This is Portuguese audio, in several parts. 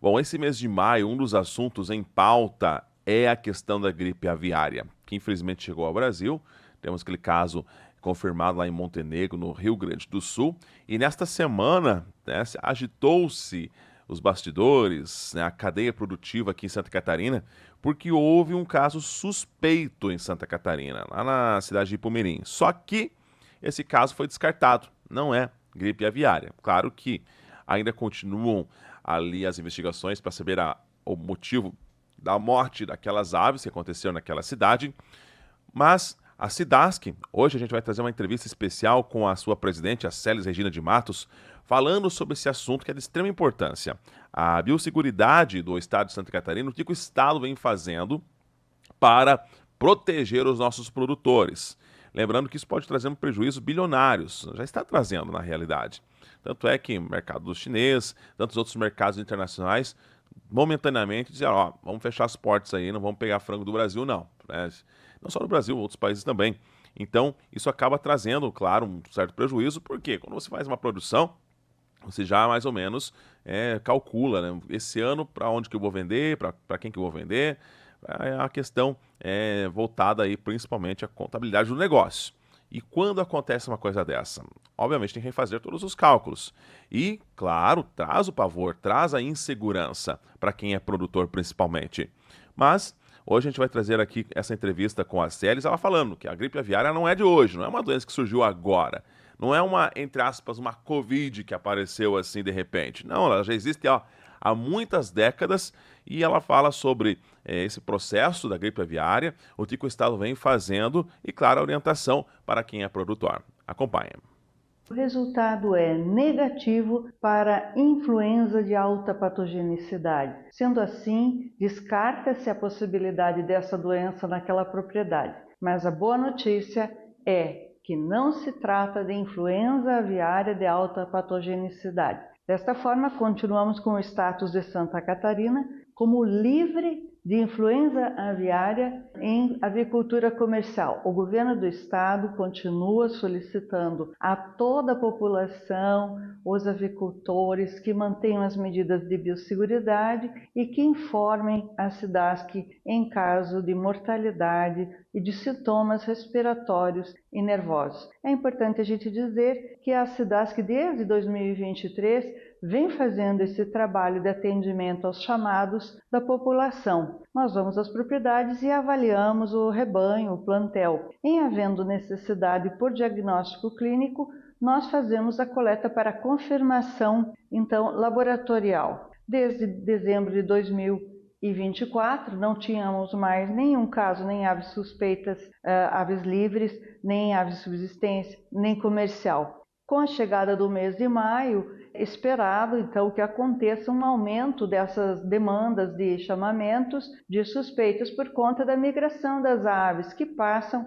Bom, esse mês de maio, um dos assuntos em pauta é a questão da gripe aviária, que infelizmente chegou ao Brasil. Temos aquele caso confirmado lá em Montenegro, no Rio Grande do Sul. E nesta semana, né, agitou-se os bastidores, né, a cadeia produtiva aqui em Santa Catarina, porque houve um caso suspeito em Santa Catarina, lá na cidade de Ipumirim. Só que esse caso foi descartado, não é gripe aviária. Claro que ainda continuam ali as investigações para saber o motivo da morte daquelas aves que aconteceu naquela cidade, mas a Cidasc, hoje a gente vai trazer uma entrevista especial com a sua presidente, a Célis Regina de Matos, falando sobre esse assunto que é de extrema importância. A biosseguridade do estado de Santa Catarina, o que o estado vem fazendo para proteger os nossos produtores. Lembrando que isso pode trazer um prejuízo bilionários, já está trazendo na realidade. Tanto é que o mercado do chinês, tantos outros mercados internacionais, momentaneamente diziam, ó, vamos fechar as portas aí, não vamos pegar frango do Brasil, não. Né? Não só no Brasil, outros países também. Então, isso acaba trazendo, claro, um certo prejuízo, porque quando você faz uma produção, você já mais ou menos calcula, né? Esse ano, para onde que eu vou vender, para quem que eu vou vender, a questão é voltada aí principalmente à contabilidade do negócio. E quando acontece uma coisa dessa? Obviamente tem que refazer todos os cálculos. E, claro, traz o pavor, traz a insegurança para quem é produtor principalmente. Mas hoje a gente vai trazer aqui essa entrevista com a Célis, ela falando que a gripe aviária não é de hoje, não é uma doença que surgiu agora. Não é uma, entre aspas, uma Covid que apareceu assim de repente. Não, ela já existe há muitas décadas e ela fala sobre esse processo da gripe aviária, o que o Estado vem fazendo e, claro, a orientação para quem é produtor. Acompanhe. O resultado é negativo para influenza de alta patogenicidade. Sendo assim, descarta-se a possibilidade dessa doença naquela propriedade. Mas a boa notícia é que não se trata de influenza aviária de alta patogenicidade. Desta forma, continuamos com o status de Santa Catarina como livre de influenza aviária em avicultura comercial. O governo do estado continua solicitando a toda a população, os avicultores, que mantenham as medidas de biosseguridade e que informem a Cidasc em caso de mortalidade e de sintomas respiratórios e nervosos. É importante a gente dizer que a Cidasc, desde 2023, vem fazendo esse trabalho de atendimento aos chamados da população. Nós vamos às propriedades e avaliamos o rebanho, o plantel. Em havendo necessidade por diagnóstico clínico, nós fazemos a coleta para confirmação, então, laboratorial. Desde dezembro de 2024, não tínhamos mais nenhum caso, nem aves suspeitas, aves livres, nem aves de subsistência, nem comercial. Com a chegada do mês de maio, esperado então que aconteça um aumento dessas demandas de chamamentos de suspeitas por conta da migração das aves que passam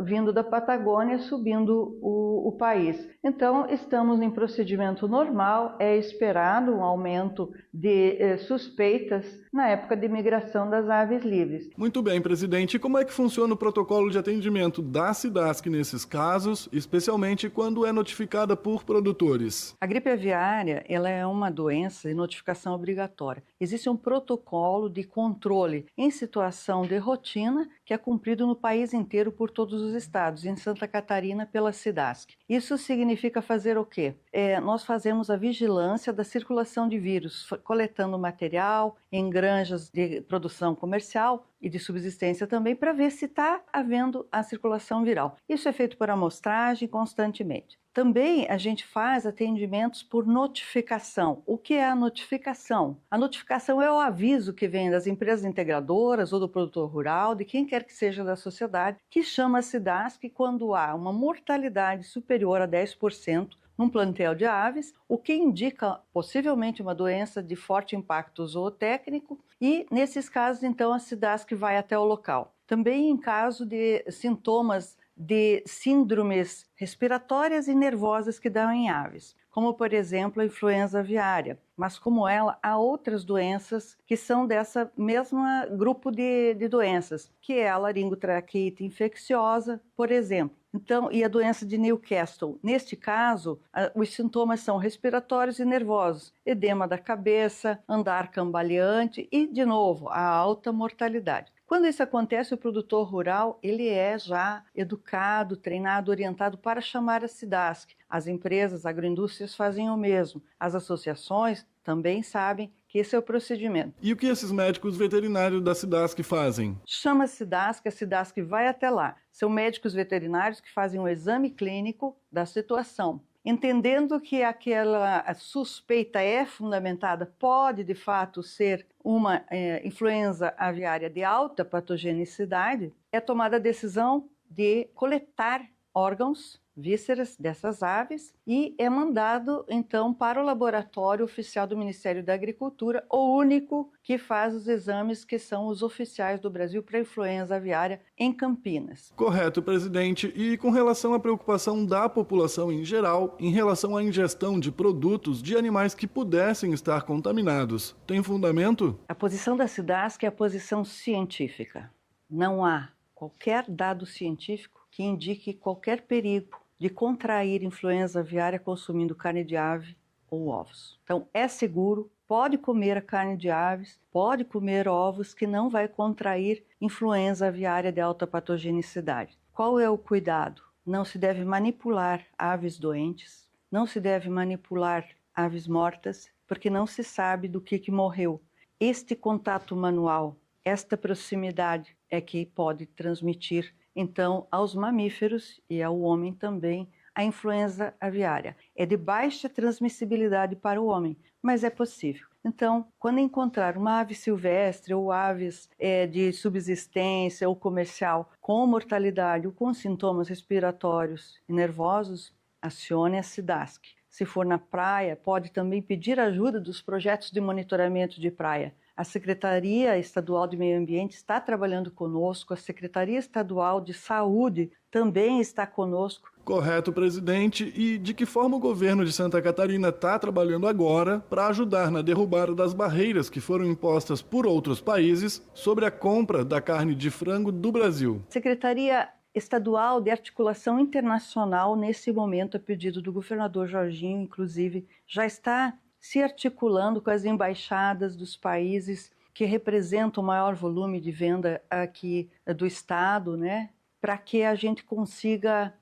vindo da Patagônia, subindo o país. Então, estamos em procedimento normal, é esperado um aumento de suspeitas na época de migração das aves livres. Muito bem, presidente. E como é que funciona o protocolo de atendimento da Cidasc nesses casos, especialmente quando é notificada por produtores? A gripe aviária, ela é uma doença de notificação obrigatória. Existe um protocolo de controle em situação de rotina que é cumprido no país inteiro por todos os estados, em Santa Catarina pela Cidasc. Isso significa fazer o quê? Nós fazemos a vigilância da circulação de vírus, coletando material em granjas de produção comercial e de subsistência também, para ver se está havendo a circulação viral. Isso é feito por amostragem constantemente. Também a gente faz atendimentos por notificação. O que é a notificação? A notificação é o aviso que vem das empresas integradoras ou do produtor rural, de quem quer que seja da sociedade, que chama a Cidasc quando há uma mortalidade superior a 10% num plantel de aves, o que indica possivelmente uma doença de forte impacto zootécnico, e nesses casos então a Cidasc vai até o local. Também em caso de sintomas de síndromes respiratórias e nervosas que dão em aves, como por exemplo a influenza aviária, mas como ela há outras doenças que são dessa mesma grupo de doenças, que é a laringotraqueite infecciosa, por exemplo. Então, e a doença de Newcastle. Neste caso, os sintomas são respiratórios e nervosos, edema da cabeça, andar cambaleante e, de novo, a alta mortalidade. Quando isso acontece, o produtor rural ele é já educado, treinado, orientado para chamar a SIDASC. As empresas, agroindústrias fazem o mesmo. As associações também sabem que esse é o procedimento. E o que esses médicos veterinários da SIDASC fazem? Chama a SIDASC vai até lá. São médicos veterinários que fazem um exame clínico da situação. Entendendo que aquela suspeita é fundamentada, pode de fato ser uma influenza aviária de alta patogenicidade, é tomada a decisão de coletar órgãos, vísceras dessas aves e é mandado então para o laboratório oficial do Ministério da Agricultura, o único que faz os exames que são os oficiais do Brasil para a influenza aviária em Campinas. Correto, presidente. E com relação à preocupação da população em geral, em relação à ingestão de produtos de animais que pudessem estar contaminados, tem fundamento? A posição da SIDASC é a posição científica. Não há qualquer dado científico que indique qualquer perigo de contrair influenza aviária consumindo carne de ave ou ovos. Então, é seguro, pode comer a carne de aves, pode comer ovos que não vai contrair influenza aviária de alta patogenicidade. Qual é o cuidado? Não se deve manipular aves doentes, não se deve manipular aves mortas, porque não se sabe do que morreu. Este contato manual, esta proximidade é que pode transmitir então aos mamíferos e ao homem também a influenza aviária. É de baixa transmissibilidade para o homem, mas é possível. Então, quando encontrar uma ave silvestre ou aves de subsistência ou comercial com mortalidade ou com sintomas respiratórios e nervosos, acione a SIDASC. Se for na praia, pode também pedir ajuda dos projetos de monitoramento de praia. A Secretaria Estadual de Meio Ambiente está trabalhando conosco, a Secretaria Estadual de Saúde também está conosco. Correto, presidente. E de que forma o governo de Santa Catarina está trabalhando agora para ajudar na derrubada das barreiras que foram impostas por outros países sobre a compra da carne de frango do Brasil? Secretaria Estadual de Articulação Internacional, nesse momento, a pedido do governador Jorginho, inclusive, já está se articulando com as embaixadas dos países que representam o maior volume de venda aqui do Estado, né, para que a gente consiga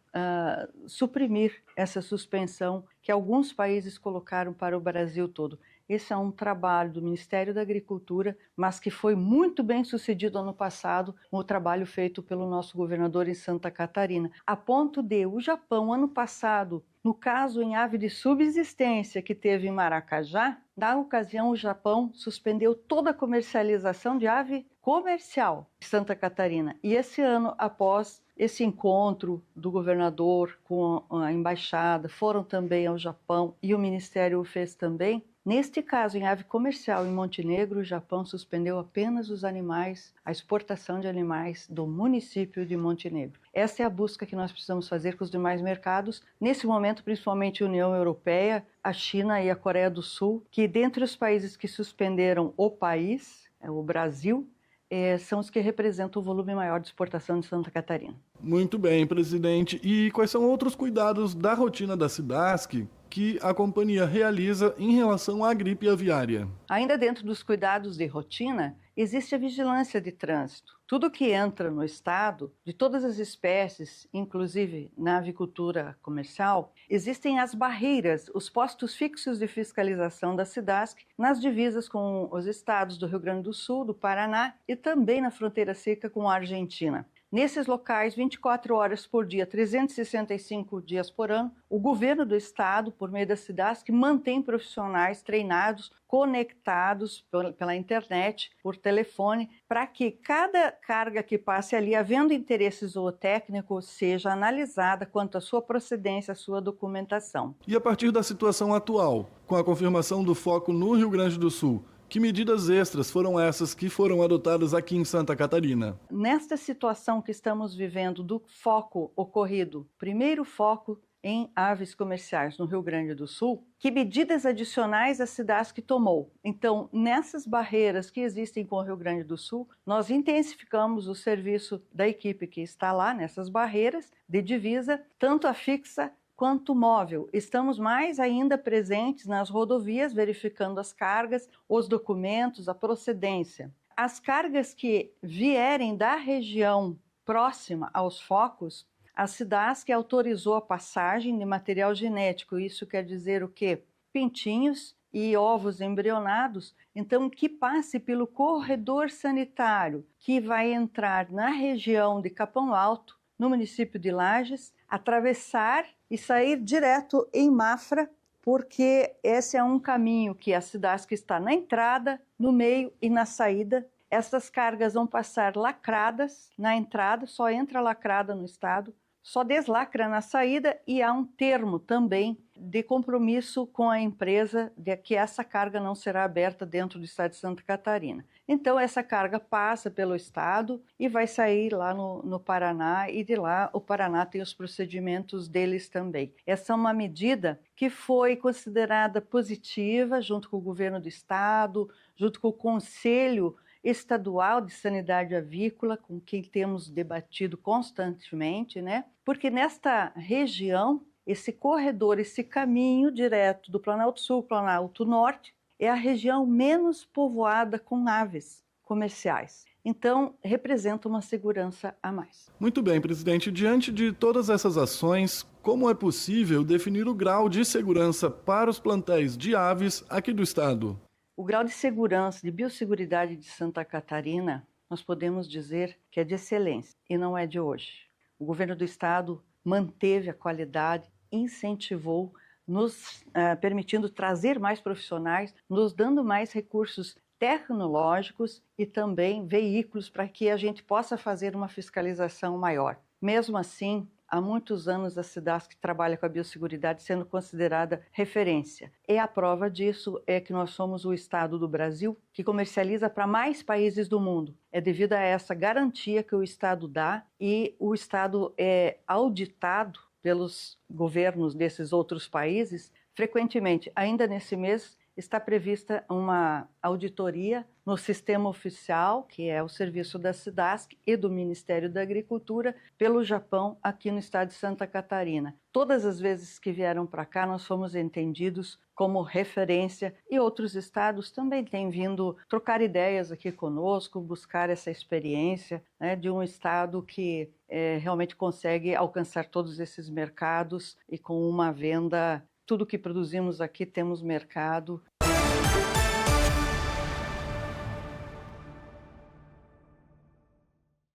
suprimir essa suspensão que alguns países colocaram para o Brasil todo. Esse é um trabalho do Ministério da Agricultura, mas que foi muito bem sucedido ano passado, o trabalho feito pelo nosso governador em Santa Catarina, a ponto de o Japão, ano passado, no caso em ave de subsistência que teve em Maracajá, na ocasião o Japão suspendeu toda a comercialização de ave comercial de Santa Catarina. E esse ano, após esse encontro do governador com a embaixada, foram também ao Japão e o Ministério o fez também. Neste caso, em ave comercial em Montenegro, o Japão suspendeu apenas os animais, a exportação de animais do município de Montenegro. Essa é a busca que nós precisamos fazer com os demais mercados, nesse momento principalmente a União Europeia, a China e a Coreia do Sul, que dentre os países que suspenderam o país, o Brasil, são os que representam o volume maior de exportação de Santa Catarina. Muito bem, presidente. E quais são outros cuidados da rotina da SIDASC que a companhia realiza em relação à gripe aviária? Ainda dentro dos cuidados de rotina, existe a vigilância de trânsito. Tudo que entra no estado, de todas as espécies, inclusive na avicultura comercial, existem as barreiras, os postos fixos de fiscalização da SIDASC nas divisas com os estados do Rio Grande do Sul, do Paraná e também na fronteira seca com a Argentina. Nesses locais, 24 horas por dia, 365 dias por ano, o governo do estado, por meio da SIDASC, mantém profissionais treinados, conectados pela internet, por telefone, para que cada carga que passe ali, havendo interesse zootécnico, seja analisada quanto à sua procedência, à sua documentação. E a partir da situação atual, com a confirmação do foco no Rio Grande do Sul, que medidas extras foram essas que foram adotadas aqui em Santa Catarina? Nesta situação que estamos vivendo do foco ocorrido, primeiro foco em aves comerciais no Rio Grande do Sul, que medidas adicionais a SIDASC tomou? Então, nessas barreiras que existem com o Rio Grande do Sul, nós intensificamos o serviço da equipe que está lá nessas barreiras de divisa, tanto a fixa quanto móvel. Estamos mais ainda presentes nas rodovias, verificando as cargas, os documentos, a procedência. As cargas que vierem da região próxima aos focos, a SIDASC autorizou a passagem de material genético. Isso quer dizer o quê? Pintinhos e ovos embrionados, então que passe pelo corredor sanitário, que vai entrar na região de Capão Alto, no município de Lages, atravessar e sair direto em Mafra, porque esse é um caminho que a SIDASC está na entrada, no meio e na saída. Essas cargas vão passar lacradas na entrada, só entra lacrada no estado, só deslacra na saída, e há um termo também de compromisso com a empresa de que essa carga não será aberta dentro do estado de Santa Catarina. Então essa carga passa pelo estado e vai sair lá no Paraná, e de lá o Paraná tem os procedimentos deles também. Essa é uma medida que foi considerada positiva junto com o governo do estado, junto com o Conselho Estadual de Sanidade Avícola, com quem temos debatido constantemente, né? Porque nesta região, esse corredor, esse caminho direto do Planalto Sul, Planalto Norte, é a região menos povoada com aves comerciais. Então, representa uma segurança a mais. Muito bem, presidente. Diante de todas essas ações, como é possível definir o grau de segurança para os plantéis de aves aqui do estado? O grau de segurança, de biosseguridade de Santa Catarina, nós podemos dizer que é de excelência, e não é de hoje. O governo do estado manteve a qualidade, incentivou, nos permitindo trazer mais profissionais, nos dando mais recursos tecnológicos e também veículos para que a gente possa fazer uma fiscalização maior. Mesmo assim, há muitos anos a SIDASC trabalha com a biosseguridade sendo considerada referência. E a prova disso é que nós somos o estado do Brasil que comercializa para mais países do mundo. É devido a essa garantia que o estado dá, e o estado é auditado pelos governos desses outros países frequentemente. Ainda nesse mês está prevista uma auditoria no sistema oficial, que é o serviço da SIDASC e do Ministério da Agricultura, pelo Japão, aqui no estado de Santa Catarina. Todas as vezes que vieram para cá, nós fomos entendidos como referência, e outros estados também têm vindo trocar ideias aqui conosco, buscar essa experiência, né, de um estado que realmente consegue alcançar todos esses mercados, e com uma venda, tudo que produzimos aqui temos mercado.